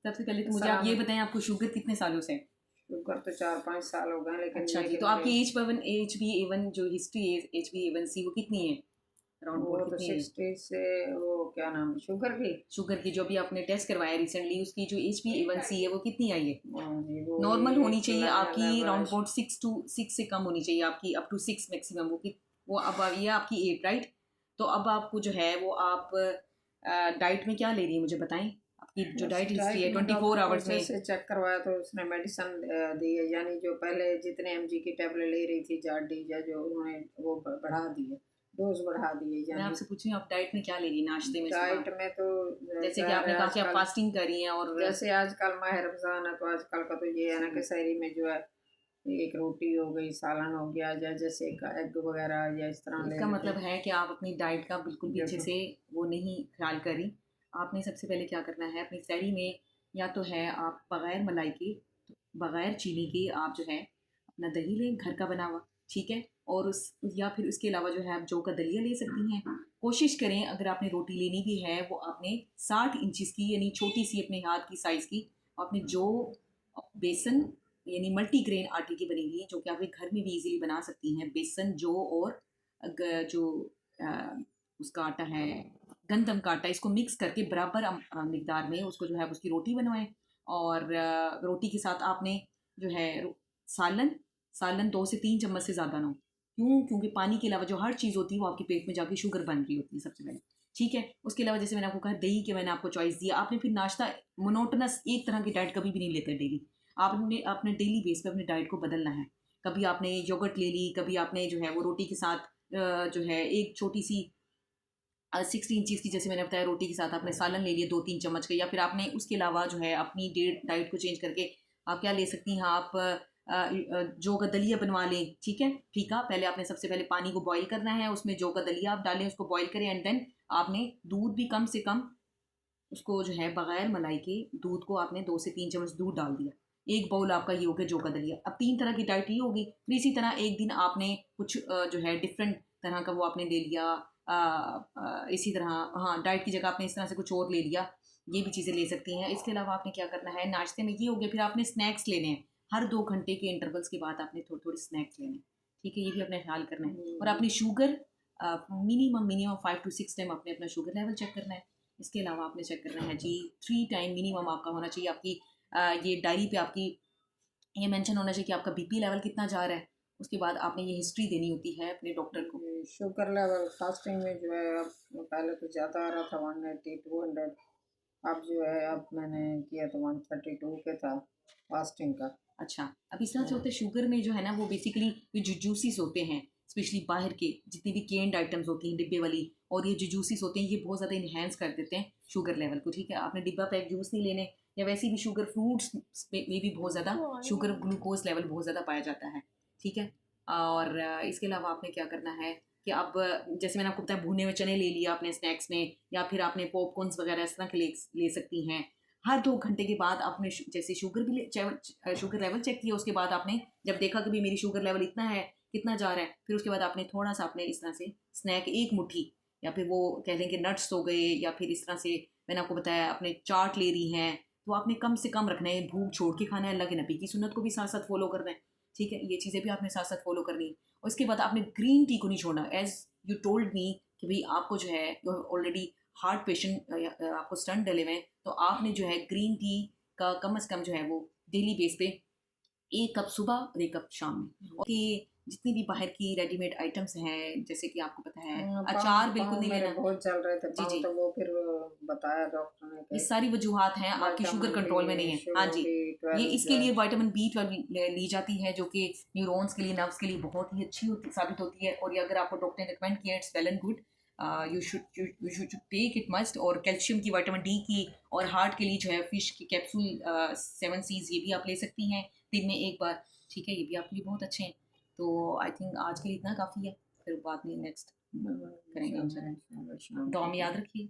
सबसे पहले तो मुझे आप ये बताएं, आपको शुगर कितने सालों से है? शुगर तो 4-5 साल हो गए, लेकिन अच्छा जी, तो आपकी HbA1 जो हिस्ट्री है HbA1c वो कितनी है? अराउंड वो तो कितनी है? 60 से, वो क्या नाम, शुगर की जो भी आपने टेस्ट करवाया रिसेंटली, उसकी जो HbA1c है वो कितनी आई है? जी, वो नॉर्मल होनी चाहिए आपकी, अराउंड लगभग 6 to 6 से कम होनी चाहिए आपकी, अप टू 6 मैक्सिमम। वो अब ये आपकी 8 राइट। तो अब आपको जो है वो आप डाइट में क्या ले रही है मुझे बताएं, आपकी जो डाइट हिस्ट्री है 24 आवर्स में। से चेक करवाया तो उसने मेडिसिन दी है, यानी जो पहले जितने mg की टेबलेट ले रही थी जाडी या जो उन्होंने वो बढ़ा दी है, डोज बढ़ा दी है। मैं यानी आपसे पूछ रही हूँ आप डाइट में क्या ले रही है नाश्ते में डाइट सुबह? में तो जैसे कि आपने कहा कि आप फास्टिंग कर रही हैं, और जैसे आजकल माह रमजान है, तो आजकल का तो ये है ना कि शहरी में जो है एक रोटी हो गई, सालन हो गया, या जैसे एक एग वगैरह, या इस तरह ले इसका लेते मतलब है कि आप अपनी डाइट का बिल्कुल भी अच्छे हैं। से वो नहीं ख्याल करी। आपने सबसे पहले क्या करना है अपनी सहरी में, या तो है आप बग़ैर मलाई के, बग़ैर चीनी के आप जो है अपना दही लें घर का बना हुआ, ठीक है। और उस या फिर उसके अलावा जो है आप जौ का दलिया ले सकती हैं। कोशिश करें अगर आपने रोटी लेनी भी है वो आपने 60 इंचज़ की, यानी छोटी सी अपने हाथ की साइज़ की, आपने जो बेसन यानी मल्टीग्रेन आटे की बनी हुई जो कि आप घर में भी इजीली बना सकती हैं, बेसन जौ और जो उसका आटा है गंदम का आटा, इसको मिक्स करके बराबर मिकदार में उसको जो है उसकी रोटी बनवाएं। और रोटी के साथ आपने जो है सालन सालन 2 से 3 चम्मच से ज़्यादा ना हो। क्यों? क्योंकि पानी के अलावा जो हर चीज़ होती है वो आपके पेट में जाके शुगर बन रही होती है सबसे पहले, ठीक है। उसके अलावा जैसे मैंने आपको कहा दही के, मैंने आपको चॉइस दिया, आपने फिर नाश्ता मोनोटनस एक तरह की डाइट कभी भी नहीं लेते डेली। आपने अपने डेली बेस पे अपनी डाइट को बदलना है। कभी आपने योगर्ट ले ली, कभी आपने जो है वो रोटी के साथ जो है एक छोटी सी 16 इंचज़ की, जैसे मैंने बताया, रोटी के साथ आपने सालन ले लिया 2-3 चम्मच का, या फिर आपने उसके अलावा जो है अपनी डाइट को चेंज करके आप क्या ले सकती हैं, आप जौ का दलिया बनवा लें, ठीक है। फीका, पहले आपने सबसे पहले पानी को बॉईल करना है, उसमें जौ का दलिया आप डालें, उसको बॉईल करें, एंड देन आपने दूध भी कम से कम उसको जो है बगैर मलाई के दूध को आपने 2 से 3 चम्मच दूध डाल दिया। एक बाउल आपका ये हो गया जौ का दलिया। अब 3 तरह की डाइट ये होगी। फिर इसी तरह एक दिन आपने कुछ जो है डिफरेंट तरह का वो आपने ले लिया, इसी तरह, हाँ, डाइट की जगह आपने इस तरह से कुछ और ले लिया, ये भी चीज़ें ले सकती हैं। इसके अलावा आपने क्या करना है, नाश्ते में ये हो गया, फिर आपने स्नैक्स लेने हैं। हर 2 घंटे के इंटरवल्स के बाद आपने थोड़ी थोड़ी स्नैक्स लेने हैं, ठीक है। ये भी अपने ख्याल करना है। और अपनी शुगर मिनिमम 5 to 6 टाइम आपने अपना शुगर लेवल चेक करना है। इसके अलावा आपने चेक करना है जी 3 टाइम मिनिमम आपका होना चाहिए। आपकी ये डायरी पे आपकी ये मेंशन होना चाहिए कि आपका बीपी लेवल कितना जा रहा है। उसके बाद आपने ये हिस्ट्री देनी होती है अपने डॉक्टर को। शुगर लेवल फास्टिंग में जो है, अब पहले तो ज़्यादा आ रहा था, 180-200, अब जो है, अब मैंने किया तो 132 पे था फास्टिंग का। अच्छा, अब इस तरह से होता है शुगर में जो है ना, वो बेसिकली ये जो जूसीस होते हैं, स्पेशली बाहर के जितनी भी केन्ड आइटम्स होती हैं डिब्बे वाली, और ये जो जूसीस होते हैं ये बहुत ज़्यादा इन्हेंस कर देते हैं शुगर लेवल को, ठीक है। आपने डिब्बा पैक जूस नहीं लेने, या वैसे भी शुगर फ्रूट्स में भी बहुत ज़्यादा शुगर ग्लूकोज लेवल बहुत ज़्यादा पाया जाता है, ठीक है। और इसके अलावा आपने क्या करना है कि अब जैसे मैंने आपको बताया, भुने हुए चने ले लिया आपने स्नैक्स में, या फिर आपने पॉपकॉर्न्स वगैरह इस तरह के ले सकती हैं। हर 2 घंटे के बाद आपने जैसे शुगर लेवल चेक किया, उसके बाद आपने जब देखा कि भी मेरी शुगर लेवल इतना है, कितना जा रहा है, फिर उसके बाद आपने थोड़ा सा अपने इस तरह से स्नैक एक मुट्ठी, या फिर वो कह लें कि नट्स हो गए, या फिर इस तरह से मैंने आपको बताया अपने चाट ले रही हैं, तो आपने कम से कम रखना है। भूख छोड़ के खाना है, अल्लाह के नबी की सुन्नत को भी साथ साथ फॉलो करना है, ठीक है। ये चीज़ें भी आपने साथ साथ फॉलो करनी है। और उसके बाद आपने ग्रीन टी को नहीं छोड़ना, एज यू टोल्ड मी कि भाई आपको जो है ऑलरेडी हार्ट पेशेंट, आपको स्टंट डले हुए हैं, तो आपने जो है ग्रीन टी का कम से कम जो है वो डेली बेस पे 1 कप सुबह और 1 कप शाम में। और कि जितनी भी बाहर की रेडीमेड आइटम्स हैं, जैसे कि आपको पता है अचार बिल्कुल नहीं लेना बहुत चल रहे थे जी जी, तो वो फिर बताया डॉक्टर ने ये कि सारी वजूहत हैं आपकी शुगर कंट्रोल में नहीं है। हाँ जी, ये इसके लिए विटामिन B12 ली जाती है, जो कि न्यूरॉन्स के लिए, नर्व्स के लिए बहुत ही अच्छी साबित होती है। और ये अगर आपको डॉक्टर ने रिकमेंड किया, it's well and good, you should take it must. और कैल्शियम की, विटामिन D की, और हार्ट के लिए जो है फिश की कैप्सूल 7 C's, ये भी आप ले सकती हैं दिन में एक बार, ठीक है। ये भी आपके लिए बहुत अच्छे हैं। तो आई थिंक आज के लिए इतना काफ़ी है, फिर बाद में नेक्स्ट करेंगे। दुआ में याद रखिए।